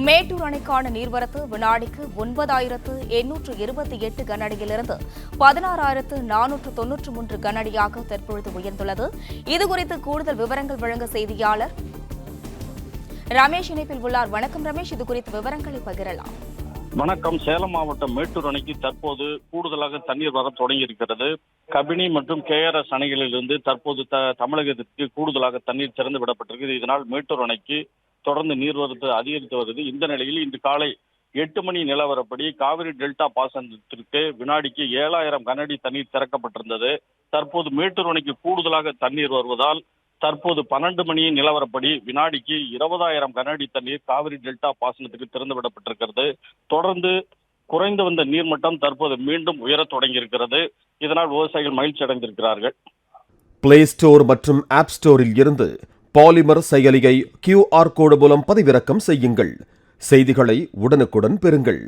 மேட்டூர் அணைக்கான நீர்வரத்து வினாடிக்கு 9,828 கனஅடியிலிருந்து 16,493 கனஅடியாக தற்பொழுது உயர்ந்துள்ளது. இதுகுறித்து கூடுதல் விவரங்கள் வழங்க செய்தியாளர் ரமேஷ் இணைப்பில் உள்ளார். வணக்கம் ரமேஷ், இதுகுறித்து விவரங்களை பகிரலாம். வணக்கம். சேலம் மாவட்டம் மேட்டூர் அணைக்கு தற்போது கூடுதலாக தண்ணீர் வர தொடங்கியிருக்கிறது. கபினி மற்றும் KRS அணைகளிலிருந்து தற்போது தமிழகத்திற்கு கூடுதலாக தண்ணீர் திறந்து விடப்பட்டிருக்கிறது. இதனால் மேட்டூர் அணைக்கு தொடர்ந்து நீர்வரத்து அதிகரித்து வருது. இந்த நிலையில் இன்று காலை 8 மணி நிலவரப்படி காவிரி டெல்டா பாசனத்திற்கு வினாடிக்கு 7,000 கனஅடி தண்ணீர் திறக்கப்பட்டிருந்தது. தற்போது மேட்டூர் அணைக்கு கூடுதலாக தண்ணீர் வருவதால் தற்போது 12 மணி நிலவரப்படி வினாடிக்கு 20,000 கனஅடி தண்ணீர் காவிரி டெல்டா பாசனத்துக்கு திறந்துவிடப்பட்டிருக்கிறது. தொடர்ந்து குறைந்து வந்த நீர்மட்டம் தற்போது மீண்டும் உயரத் தொடங்கியிருக்கிறது. இதனால் விவசாயிகள் மகிழ்ச்சி அடைந்திருக்கிறார்கள். பிளே ஸ்டோர் மற்றும் ஆப் ஸ்டோரில் இருந்து பாலிமர் செயலியை QR கோடு மூலம் பதிவிறக்கம் செய்யுங்கள். செய்திகளை உடனுக்குடன் பெறுங்கள்.